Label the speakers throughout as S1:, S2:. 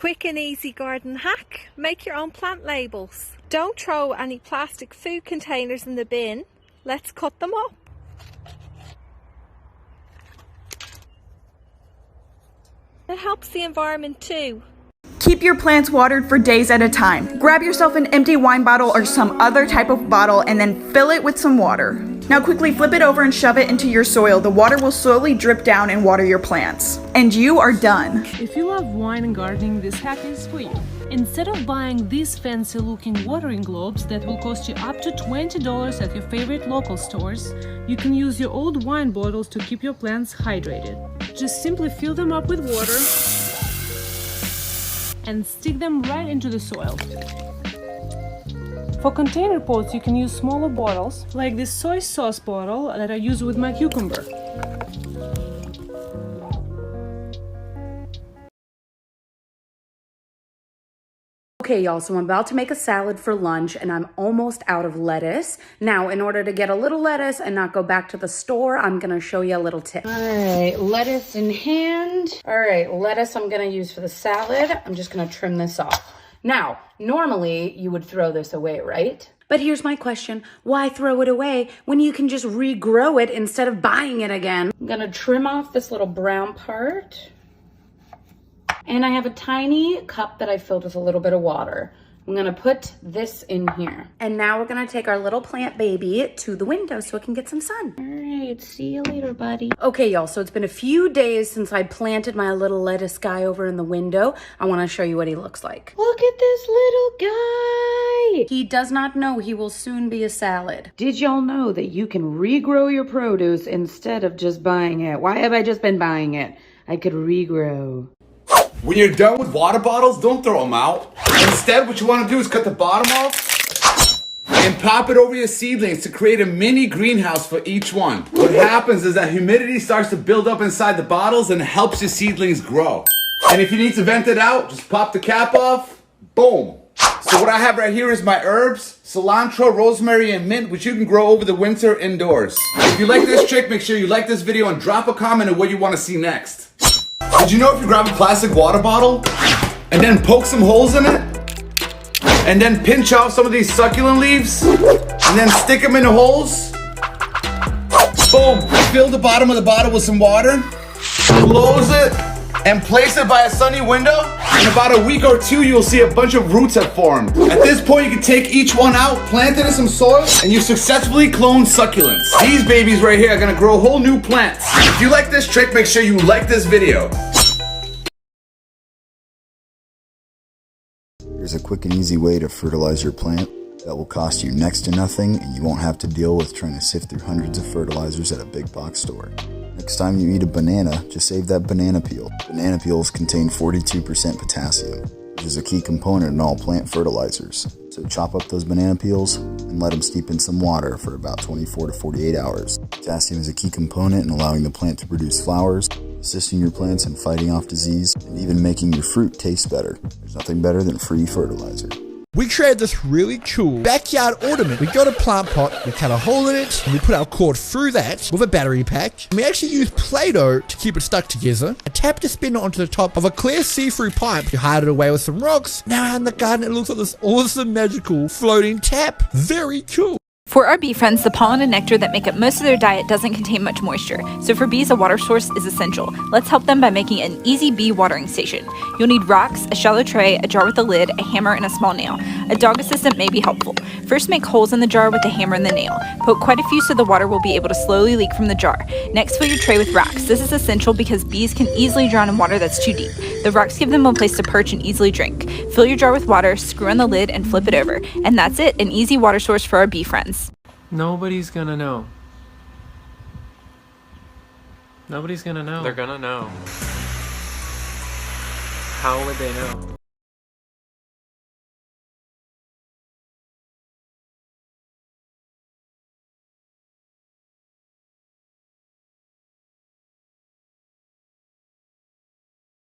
S1: quick and easy garden hack. Make your own plant labels. Don't throw any plastic food containers in the bin. Let's cut them up. It helps the environment too.
S2: Keep your plants watered for days at a time. Grab yourself an empty wine bottle or some other type of bottle and then fill it with some water. Now quickly flip it over and shove it into your soil. The water will slowly drip down and water your plants. And you are done.
S3: If you love wine and gardening, this hack is for you. Instead of buying these fancy looking watering globes that will cost you up to $20 at your favorite local stores, you can use your old wine bottles to keep your plants hydrated. Just simply fill them up with water and stick them right into the soil. For container pots, you can use smaller bottles, like this soy sauce bottle that I use with my cucumber.
S4: Okay, y'all, so I'm about to make a salad for lunch and I'm almost out of lettuce. Now, in order to get a little lettuce and not go back to the store, I'm gonna show you a little tip. All right, lettuce in hand. All right, lettuce I'm gonna use for the salad. I'm just gonna trim this off. Now, normally you would throw this away, right? But here's my question. Why throw it away when you can just regrow it instead of buying it again? I'm gonna trim off this little brown part. And I have a tiny cup that I filled with a little bit of water. I'm gonna put this in here. And now we're gonna take our little plant baby to the window so it can get some sun. All right, see you later, buddy. Okay, y'all, so it's been a few days since I planted my little lettuce guy over in the window. I wanna show you what he looks like. Look at this little guy. He does not know he will soon be a salad. Did y'all know that you can regrow your produce instead of just buying it? Why have I just been buying it? I could regrow.
S5: When you're done with water bottles, don't throw them out. Instead, what you want to do is cut the bottom off and pop it over your seedlings to create a mini greenhouse for each one. What happens is that humidity starts to build up inside the bottles and helps your seedlings grow. And if you need to vent it out, just pop the cap off, boom. So what I have right here is my herbs, cilantro, rosemary, and mint, which you can grow over the winter indoors. If you like this trick, make sure you like this video and drop a comment on what you want to see next. Did you know if you grab a plastic water bottle and then poke some holes in it and then pinch off some of these succulent leaves and then stick them in the holes, boom, fill the bottom of the bottle with some water, close it and place it by a sunny window. In about a week or two, you'll see a bunch of roots have formed. At this point, you can take each one out, plant it in some soil, and you successfully cloned succulents. These babies right here are gonna grow whole new plants. If you like this trick, make sure you like this video.
S6: Here's a quick and easy way to fertilize your plant that will cost you next to nothing, and you won't have to deal with trying to sift through hundreds of fertilizers at a big box store. Next time you eat a banana, just save that banana peel. Banana peels contain 42% potassium, which is a key component in all plant fertilizers. So chop up those banana peels and let them steep in some water for about 24 to 48 hours. Potassium is a key component in allowing the plant to produce flowers, assisting your plants in fighting off disease, and even making your fruit taste better. There's nothing better than free fertilizer.
S7: We created this really cool backyard ornament. We got a plant pot, we cut a hole in it, and we put our cord through that with a battery pack. And we actually used Play-Doh to keep it stuck together, and tapped a spinner onto the top of a clear see-through pipe. You hide it away with some rocks. Now out in the garden, it looks like this awesome, magical, floating tap. Very cool.
S8: For our bee friends, the pollen and nectar that make up most of their diet doesn't contain much moisture, so for bees, a water source is essential. Let's help them by making an easy bee watering station. You'll need rocks, a shallow tray, a jar with a lid, a hammer, and a small nail. A dog assistant may be helpful. First, make holes in the jar with the hammer and the nail. Poke quite a few so the water will be able to slowly leak from the jar. Next, fill your tray with rocks. This is essential because bees can easily drown in water that's too deep. The rocks give them a place to perch and easily drink. Fill your jar with water, screw on the lid, and flip it over. And that's it, an easy water source for our bee friends.
S3: Nobody's gonna know. Nobody's gonna know.
S9: They're gonna know. How would they know?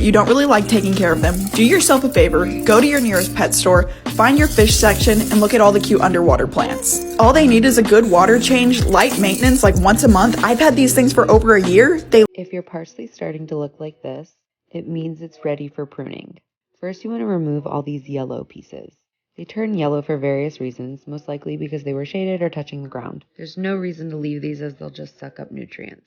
S2: You don't really like taking care of them, do yourself a favor, go to your nearest pet store, find your fish section, and look at all the cute underwater plants. All they need is a good water change, light maintenance like once a month. I've had these things for over a year.
S10: If your parsley's starting to look like this, it means it's ready for pruning.
S9: First, you want to remove all these yellow pieces. They turn yellow for various reasons, most likely because they were shaded or touching the ground. There's no reason to leave these as they'll just suck up nutrients.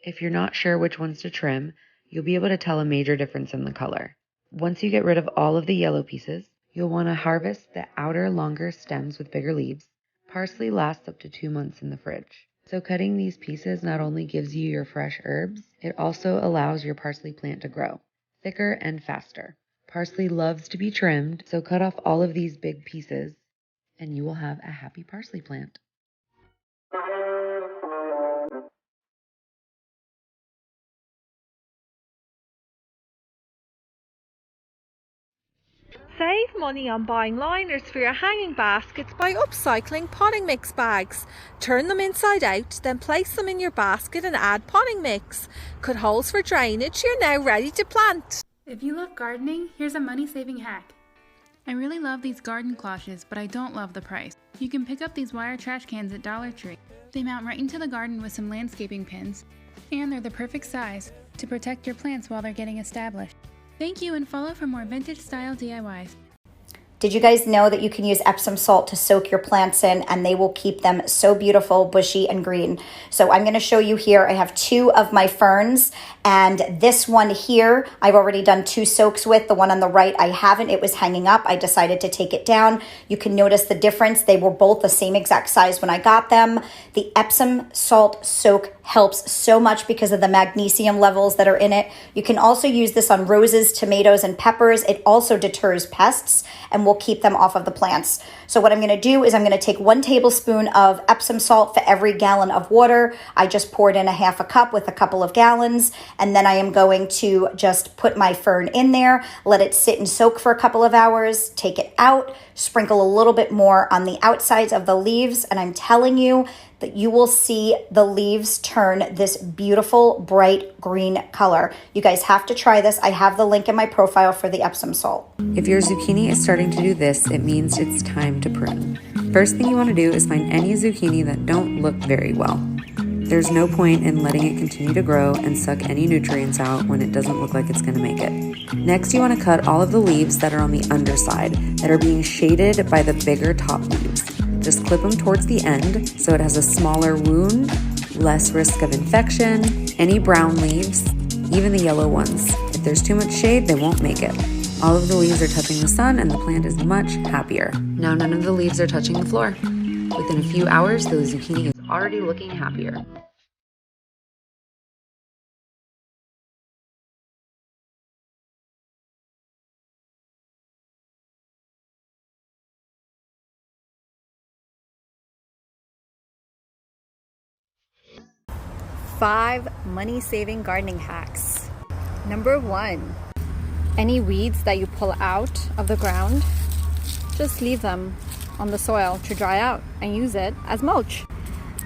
S9: If you're not sure which ones to trim, you'll be able to tell a major difference in the color. Once you get rid of all of the yellow pieces, you'll want to harvest the outer, longer stems with bigger leaves. Parsley lasts up to 2 months in the fridge. So cutting these pieces not only gives you your fresh herbs, it also allows your parsley plant to grow thicker and faster. Parsley loves to be trimmed, so cut off all of these big pieces, and you will have a happy parsley plant.
S1: Save money on buying liners for your hanging baskets by upcycling potting mix bags. Turn them inside out, then place them in your basket and add potting mix. Cut holes for drainage, you're now ready to plant.
S10: If you love gardening, here's a money-saving hack. I really love these garden cloches, but I don't love the price. You can pick up these wire trash cans at Dollar Tree. They mount right into the garden with some landscaping pins, and they're the perfect size to protect your plants while they're getting established. Thank you, and follow for more vintage-style DIYs.
S11: Did you guys know that you can use Epsom salt to soak your plants in and they will keep them so beautiful, bushy, and green? So I'm going to show you here. I have 2 of my ferns, and this one here I've already done 2 soaks with. The one on the right I haven't. It was hanging up. I decided to take it down. You can notice the difference. They were both the same exact size when I got them. The Epsom salt soak helps so much because of the magnesium levels that are in it. You can also use this on roses, tomatoes, and peppers. It also deters pests and will keep them off of the plants. So what I'm going to do is I'm going to take 1 tablespoon of Epsom salt for every gallon of water. I just poured in a half a cup with a couple of gallons, and then I am going to just put my fern in there, let it sit and soak for a couple of hours, take it out, sprinkle a little bit more on the outsides of the leaves, and I'm telling you that you will see the leaves turn this beautiful bright green color. You guys have to try this. I have the link in my profile for the Epsom salt.
S9: If your zucchini is starting to do this, it means it's time to prune. First thing you want to do is find any zucchini that don't look very well. There's no point in letting it continue to grow and suck any nutrients out when it doesn't look like it's going to make it. Next, you want to cut all of the leaves that are on the underside that are being shaded by the bigger top leaves. Just clip them towards the end so it has a smaller wound, less risk of infection, any brown leaves, even the yellow ones. If there's too much shade, they won't make it. All of the leaves are touching the sun and the plant is much happier. Now none of the leaves are touching the floor. Within a few hours, the zucchini is already looking happier.
S12: Five money-saving gardening hacks. Number 1, any weeds that you pull out of the ground, just leave them on the soil to dry out and use it as mulch.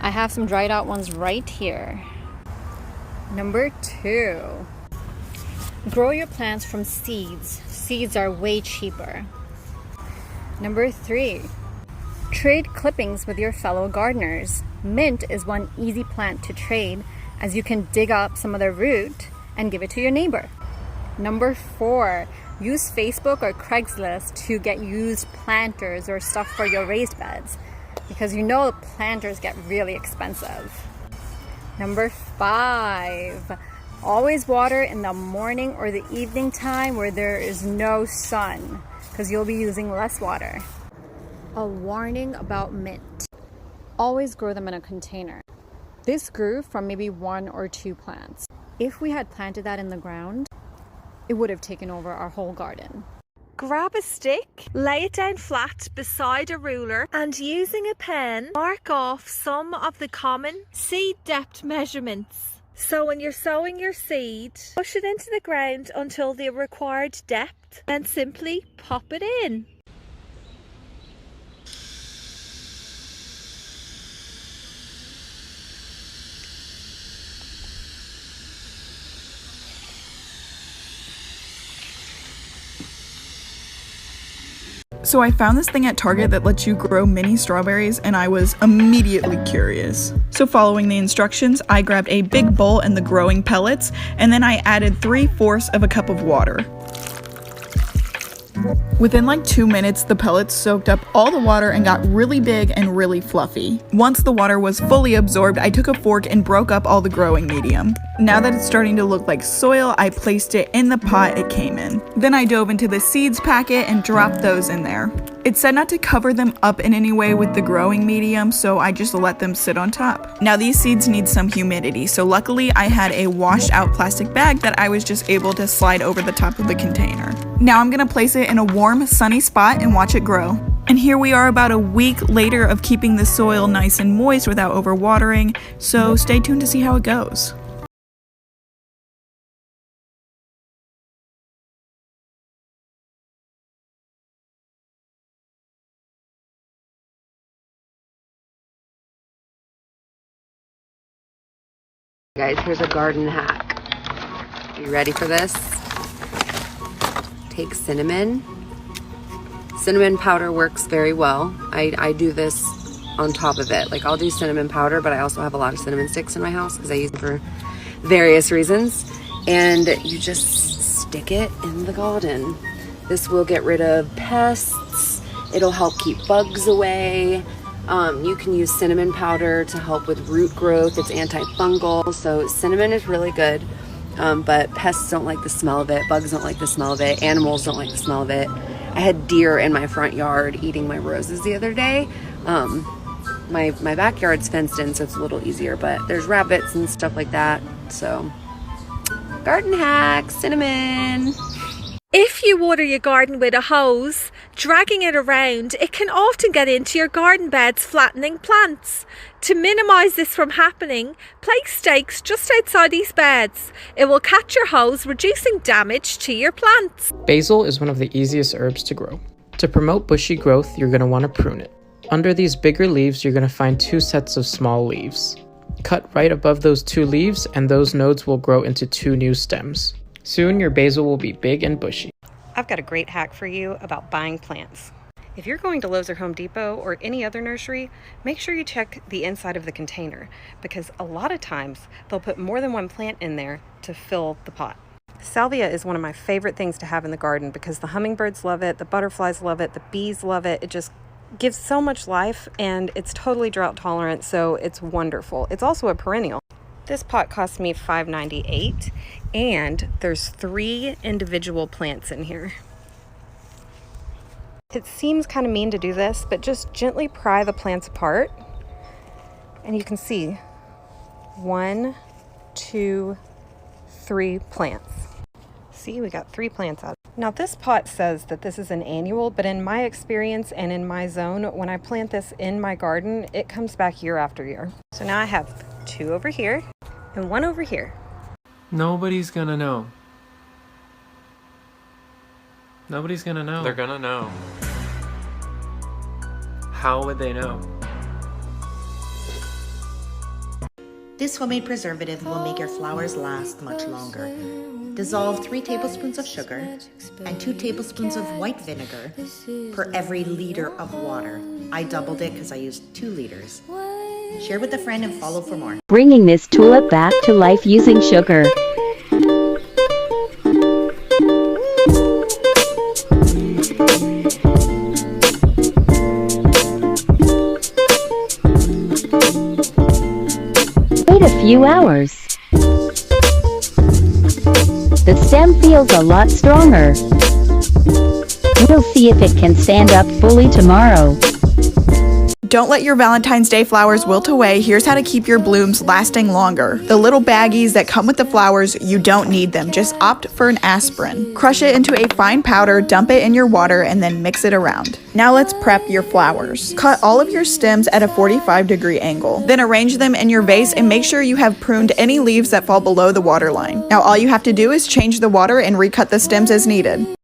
S12: I have some dried out ones right here. Number 2, grow your plants from seeds. Seeds are way cheaper. Number 3, trade clippings with your fellow gardeners. Mint is one easy plant to trade, as you can dig up some of the root and give it to your neighbor. Number 4, use Facebook or Craigslist to get used planters or stuff for your raised beds, because you know planters get really expensive. Number 5, always water in the morning or the evening time where there is no sun, because you'll be using less water. A warning about mint. Always grow them in a container. This grew from maybe 1 or 2 plants. If we had planted that in the ground, it would have taken over our whole garden.
S1: Grab a stick, lay it down flat beside a ruler, and using a pen, mark off some of the common seed depth measurements. So when you're sowing your seed, push it into the ground until the required depth, and simply pop it in.
S2: So I found this thing at Target that lets you grow mini strawberries, and I was immediately curious. So following the instructions, I grabbed a big bowl and the growing pellets, and then I added 3/4 of a cup of water. Within like 2 minutes, the pellets soaked up all the water and got really big and really fluffy. Once the water was fully absorbed, I took a fork and broke up all the growing medium. Now that it's starting to look like soil, I placed it in the pot it came in. Then I dove into the seeds packet and dropped those in there. It said not to cover them up in any way with the growing medium, so I just let them sit on top. Now these seeds need some humidity, so luckily I had a washed out plastic bag that I was just able to slide over the top of the container. Now I'm gonna place it in a warm, sunny spot and watch it grow. And here we are about a week later of keeping the soil nice and moist without overwatering, so stay tuned to see how it goes.
S9: Guys, here's a garden hack. Are you ready for this? Take cinnamon. Cinnamon powder works very well. I do this on top of it. Like, I'll do cinnamon powder, but I also have a lot of cinnamon sticks in my house because I use them for various reasons. And you just stick it in the garden. This will get rid of pests. It'll help keep bugs away. You can use cinnamon powder to help with root growth. It's antifungal, so cinnamon is really good. But pests don't like the smell of it. Bugs don't like the smell of it. Animals don't like the smell of it. I had deer in my front yard eating my roses the other day. My backyard's fenced in, so it's a little easier, but there's rabbits and stuff like that. So, garden hacks, cinnamon.
S1: If you water your garden with a hose, dragging it around, it can often get into your garden beds, flattening plants. To minimize this from happening, place stakes just outside these beds. It will catch your hose, reducing damage to your plants.
S13: Basil is one of the easiest herbs to grow. To promote bushy growth, you're going to want to prune it. Under these bigger leaves, you're going to find 2 sets of small leaves. Cut right above those 2 leaves, and those nodes will grow into 2 new stems. Soon, your basil will be big and bushy.
S14: I've got a great hack for you about buying plants. If you're going to Lowe's or Home Depot or any other nursery, make sure you check the inside of the container, because a lot of times they'll put more than one plant in there to fill the pot. Salvia is one of my favorite things to have in the garden because the hummingbirds love it, the butterflies love it, the bees love it. It just gives so much life, and it's totally drought tolerant, so it's wonderful. It's also a perennial. This pot cost me $5.98, and there's 3 individual plants in here. It seems kind of mean to do this, but just gently pry the plants apart, and you can see 1, 2, 3 plants. See, we got 3 plants out. Now this pot says that this is an annual, but in my experience and in my zone, when I plant this in my garden, it comes back year after year. So now I have 2 over here and 1 over here.
S15: Nobody's gonna know. Nobody's gonna know. They're gonna know. How would they know?
S16: This homemade preservative will make your flowers last much longer. Dissolve 3 tablespoons of sugar and 2 tablespoons of white vinegar per every liter of water. I doubled it because I used 2 liters. Share with a friend and follow for more.
S17: Bringing this tulip back to life using sugar. Wait a few hours. The stem feels a lot stronger. We'll see if it can stand up fully tomorrow.
S2: Don't let your Valentine's Day flowers wilt away. Here's how to keep your blooms lasting longer. The little baggies that come with the flowers, you don't need them. Just opt for an aspirin. Crush it into a fine powder, dump it in your water, and then mix it around. Now let's prep your flowers. Cut all of your stems at a 45-degree angle. Then arrange them in your vase and make sure you have pruned any leaves that fall below the water line. Now all you have to do is change the water and recut the stems as needed.